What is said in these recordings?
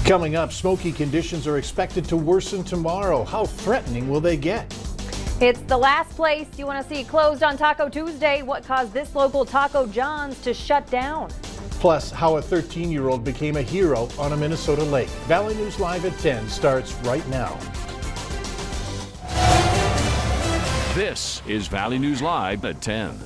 Coming up, smoky conditions are expected to worsen tomorrow. How threatening will they get? It's the last place you want to see closed on Taco Tuesday. What caused this local Taco John's to shut down? Plus, how a 13-year-old became a hero on a Minnesota lake. Valley News Live at 10 starts right now. This is Valley News Live at 10.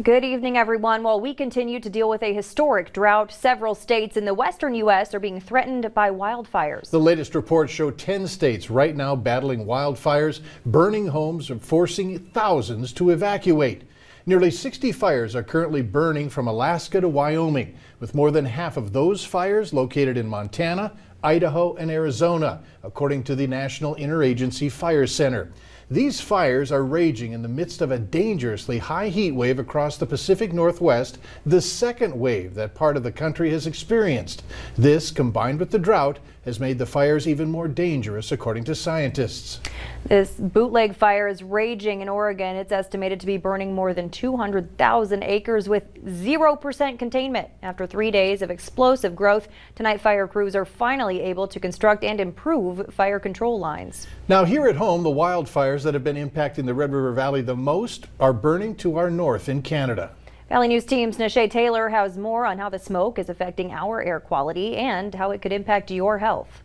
Good evening, everyone. While we continue to deal with a historic drought, several states in the western U.S. are being threatened by wildfires. The latest reports show 10 states right now battling wildfires, burning homes and forcing thousands to evacuate. Nearly 60 fires are currently burning from Alaska to Wyoming, with more than half of those fires located in Montana, Idaho, and Arizona, according to the National Interagency Fire Center. These fires are raging in the midst of a dangerously high heat wave across the Pacific Northwest, the second wave that part of the country has experienced. This, combined with the drought, has made the fires even more dangerous, according to scientists. This bootleg fire is raging in Oregon. It's estimated to be burning more than 200,000 acres with 0% containment. After 3 days of explosive growth, tonight fire crews are finally able to construct and improve fire control lines. Now here at home, the wildfires that have been impacting the Red River Valley the most are burning to our north in Canada. Valley News Team's Nishay Taylor has more on how the smoke is affecting our air quality and how it could impact your health.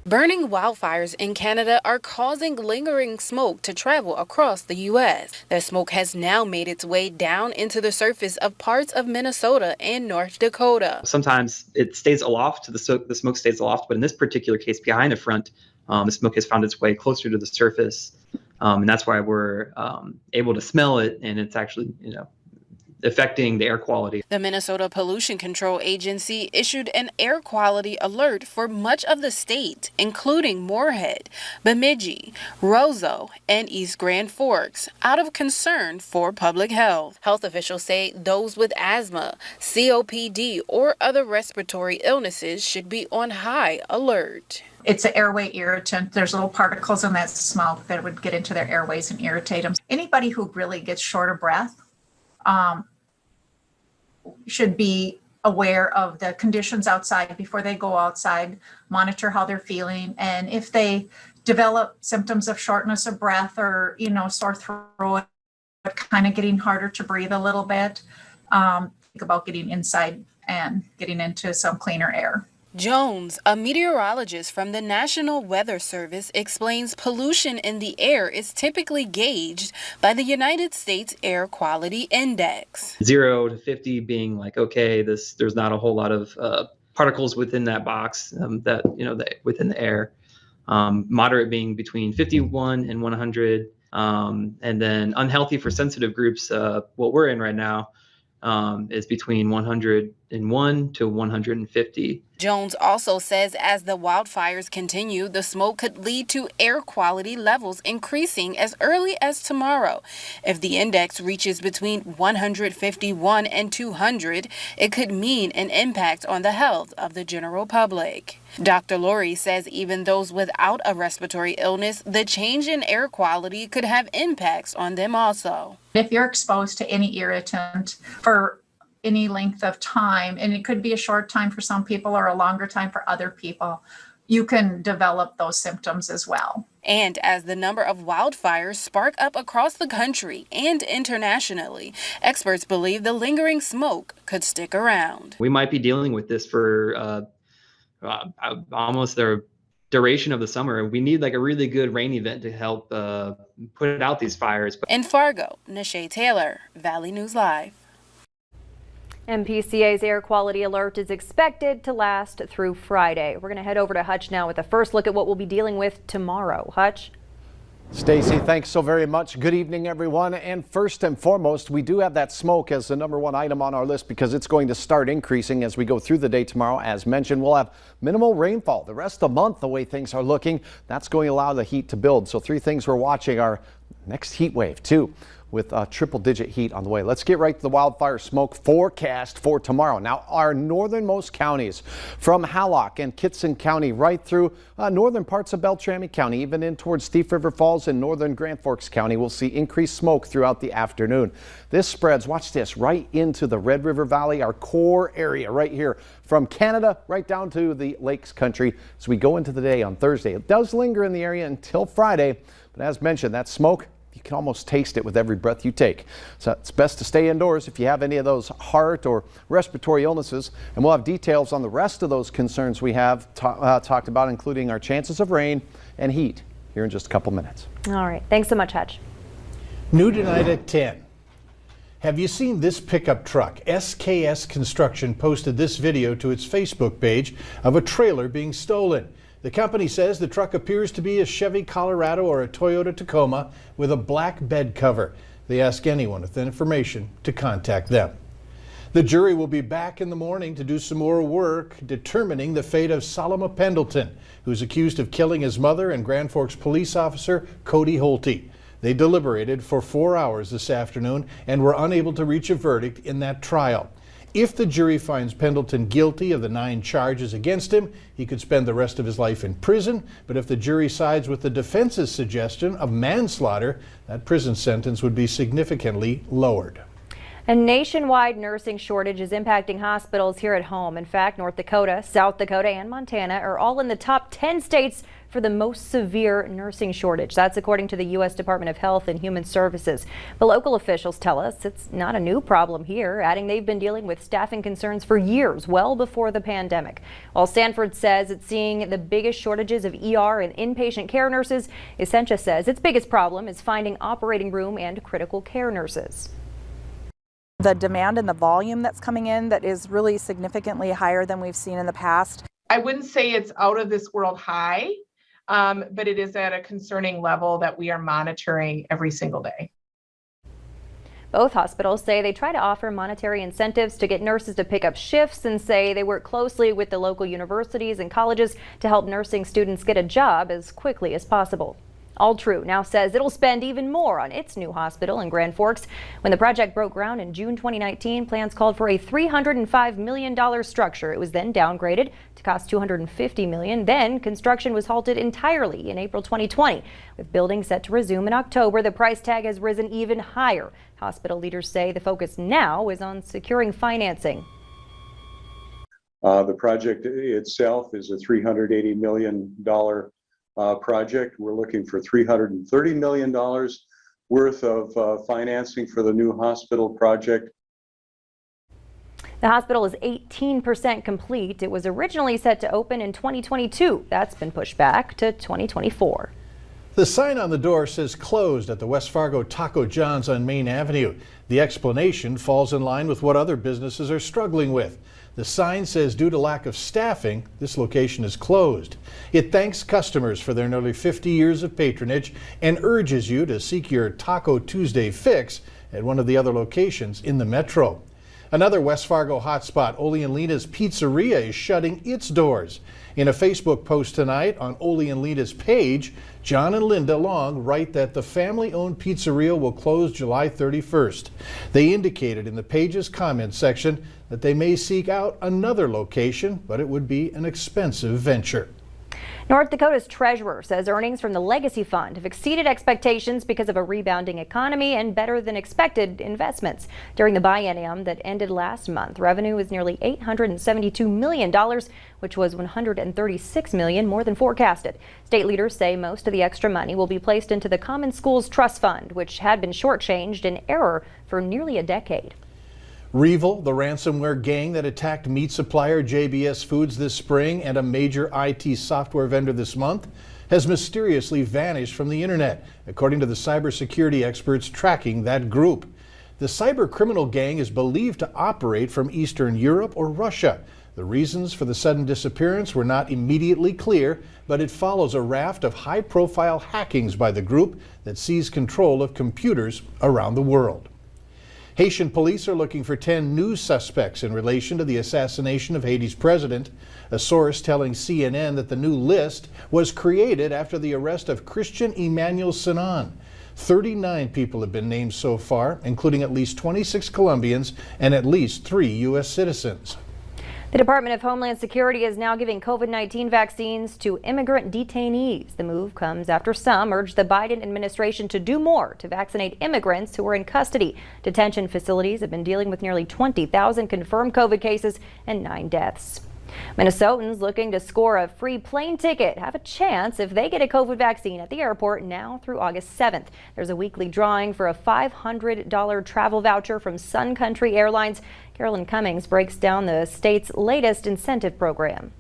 Burning wildfires in Canada are causing lingering smoke to travel across the U.S. The smoke has now made its way down into the surface of parts of Minnesota and North Dakota. Sometimes it stays aloft, the smoke stays aloft, but in this particular case, behind the front, the smoke has found its way closer to the surface, and that's why we're able to smell it, and it's actually, affecting the air quality. The Minnesota Pollution Control Agency issued an air quality alert for much of the state, including Moorhead, Bemidji, Roseau, and East Grand Forks, out of concern for public health. Health officials say those with asthma, COPD, or other respiratory illnesses should be on high alert. It's an airway irritant. There's little particles in that smoke that would get into their airways and irritate them. Anybody who really gets short of breath should be aware of the conditions outside before they go outside, monitor how they're feeling. And if they develop symptoms of shortness of breath or, sore throat, kind of getting harder to breathe a little bit, think about getting inside and getting into some cleaner air. Jones, a meteorologist from the National Weather Service, explains pollution in the air is typically gauged by the United States Air Quality Index. 0 to 50 being like, okay, there's not a whole lot of particles within that box within the air. Moderate being between 51 and 100, and then unhealthy for sensitive groups. What we're in right now is between 101 to 150. Jones also says as the wildfires continue, the smoke could lead to air quality levels increasing as early as tomorrow. If the index reaches between 151 and 200, it could mean an impact on the health of the general public. Dr. Lori says even those without a respiratory illness, the change in air quality could have impacts on them also. If you're exposed to any irritant for any length of time, and it could be a short time for some people or a longer time for other people, you can develop those symptoms as well. And as the number of wildfires spark up across the country and internationally, experts believe the lingering smoke could stick around. We might be dealing with this for almost the duration of the summer. We need like a really good rain event to help put out these fires. In Fargo, Nishay Taylor, Valley News Live. MPCA's air quality alert is expected to last through Friday. We're going to head over to Hutch now with a first look at what we'll be dealing with tomorrow. Hutch? Stacy, thanks so very much. Good evening, everyone. And first and foremost, we do have that smoke as the #1 item on our list because it's going to start increasing as we go through the day tomorrow. As mentioned, we'll have minimal rainfall. The rest of the month, the way things are looking, that's going to allow the heat to build. So 3 things we're watching are next heat wave. 2, with triple-digit heat on the way. Let's get right to the wildfire smoke forecast for tomorrow. Now, our northernmost counties from Hallock and Kitson County right through northern parts of Beltrami County, even in towards Thief River Falls and northern Grand Forks County, will see increased smoke throughout the afternoon. This spreads, watch this, right into the Red River Valley, our core area right here, from Canada right down to the Lakes Country as we go into the day on Thursday. It does linger in the area until Friday, but as mentioned, that smoke, you can almost taste it with every breath you take. So it's best to stay indoors if you have any of those heart or respiratory illnesses. And we'll have details on the rest of those concerns we have talked about, including our chances of rain and heat here in just a couple minutes. All right. Thanks so much, Hutch. New tonight at 10. Have you seen this pickup truck? SKS Construction posted this video to its Facebook page of a trailer being stolen. The company says the truck appears to be a Chevy Colorado or a Toyota Tacoma with a black bed cover. They ask anyone with information to contact them. The jury will be back in the morning to do some more work determining the fate of SALAMAH Pendleton, who's accused of killing his mother and Grand Forks police officer Cody Holte. They deliberated for 4 hours this afternoon and were unable to reach a verdict in that trial. If the jury finds Pendleton guilty of the 9 charges against him, he could spend the rest of his life in prison. But if the jury sides with the defense's suggestion of manslaughter, that prison sentence would be significantly lowered. A nationwide nursing shortage is impacting hospitals here at home. In fact, North Dakota, South Dakota, and Montana are all in the top 10 states for the most severe nursing shortage. That's according to the U.S. Department of Health and Human Services. But local officials tell us it's not a new problem here, adding they've been dealing with staffing concerns for years, well before the pandemic. While Stanford says it's seeing the biggest shortages of ER and inpatient care nurses, Essentia says its biggest problem is finding operating room and critical care nurses. The demand and the volume that's coming in that is really significantly higher than we've seen in the past. I wouldn't say it's out of this world high, but it is at a concerning level that we are monitoring every single day. Both hospitals say they try to offer monetary incentives to get nurses to pick up shifts and say they work closely with the local universities and colleges to help nursing students get a job as quickly as possible. All True now says it'll spend even more on its new hospital in Grand Forks. When the project broke ground in June 2019, plans called for a $305 million structure. It was then downgraded to cost $250 million. Then construction was halted entirely in April 2020. With building set to resume in October, the price tag has risen even higher. Hospital leaders say the focus now is on securing financing. The project itself is a $380 million project. We're looking for $330 million worth of financing for the new hospital project. The hospital is 18% complete. It was originally set to open in 2022. That's been pushed back to 2024. The sign on the door says closed at the West Fargo Taco John's on Main Avenue. The explanation falls in line with what other businesses are struggling with. The sign says due to lack of staffing, this location is closed. It thanks customers for their nearly 50 years of patronage and urges you to seek your Taco Tuesday fix at one of the other locations in the metro. Another West Fargo hotspot, Ole and Lena's Pizzeria, is shutting its doors. In a Facebook post tonight on Ole and Lena's page, John and Linda Long write that the family-owned pizzeria will close July 31st. They indicated in the page's comment section that they may seek out another location, but it would be an expensive venture. North Dakota's treasurer says earnings from the Legacy Fund have exceeded expectations because of a rebounding economy and better than expected investments. During the biennium that ended last month, revenue was nearly $872 million, which was $136 million more than forecasted. State leaders say most of the extra money will be placed into the Common Schools Trust Fund, which had been shortchanged in error for nearly a decade. Revel, the ransomware gang that attacked meat supplier JBS Foods this spring and a major IT software vendor this month, has mysteriously vanished from the internet, according to the cybersecurity experts tracking that group. The cyber criminal gang is believed to operate from Eastern Europe or Russia. The reasons for the sudden disappearance were not immediately clear, but it follows a raft of high-profile hackings by the group that seized control of computers around the world. Haitian police are looking for 10 new suspects in relation to the assassination of Haiti's president. A source telling CNN that the new list was created after the arrest of Christian Emmanuel Sinan. 39 people have been named so far, including at least 26 Colombians and at least 3 U.S. citizens. The Department of Homeland Security is now giving COVID-19 vaccines to immigrant detainees. The move comes after some urged the Biden administration to do more to vaccinate immigrants who are in custody. Detention facilities have been dealing with nearly 20,000 confirmed COVID cases and 9 deaths. Minnesotans looking to score a free plane ticket have a chance if they get a COVID vaccine at the airport now through August 7th. There's a weekly drawing for a $500 travel voucher from Sun Country Airlines. Carolyn Cummings breaks down the state's latest incentive program.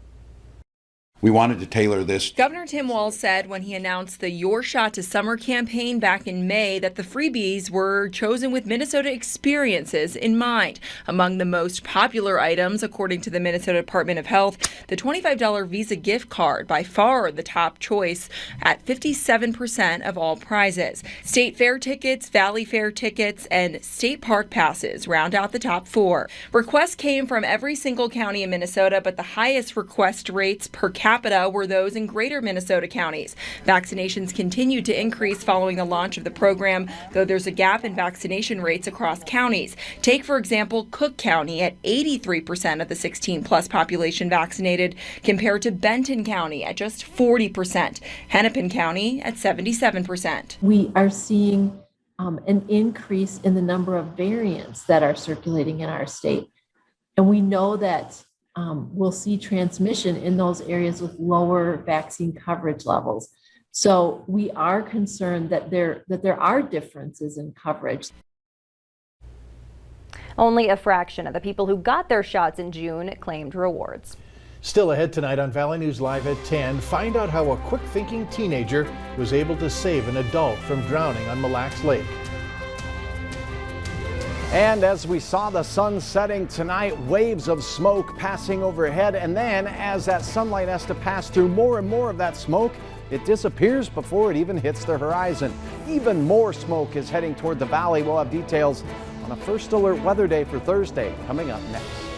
We wanted to tailor this. Governor Tim Walz said when he announced the Your Shot to Summer campaign back in May that the freebies were chosen with Minnesota experiences in mind. Among the most popular items, according to the Minnesota Department of Health, the $25 Visa gift card, by far the top choice at 57% of all prizes. State fair tickets, Valley Fair tickets, and state park passes round out the top 4. Requests came from every single county in Minnesota, but the highest request rates per capita were those in greater Minnesota counties. Vaccinations continued to increase following the launch of the program, though there's a gap in vaccination rates across counties. Take, for example, Cook County at 83% of the 16-plus population vaccinated, compared to Benton County at just 40%, Hennepin County at 77%. We are seeing an increase in the number of variants that are circulating in our state. And we know that we'll see transmission in those areas with lower vaccine coverage levels. So we are concerned that there are differences in coverage. Only a fraction of the people who got their shots in June claimed rewards. Still ahead tonight on Valley News Live at 10, find out how a quick-thinking teenager was able to save an adult from drowning on Mille Lacs Lake. And as we saw the sun setting tonight, waves of smoke passing overhead, and then as that sunlight has to pass through more and more of that smoke, it disappears before it even hits the horizon. Even more smoke is heading toward the valley. We'll have details on a first alert weather day for Thursday coming up next.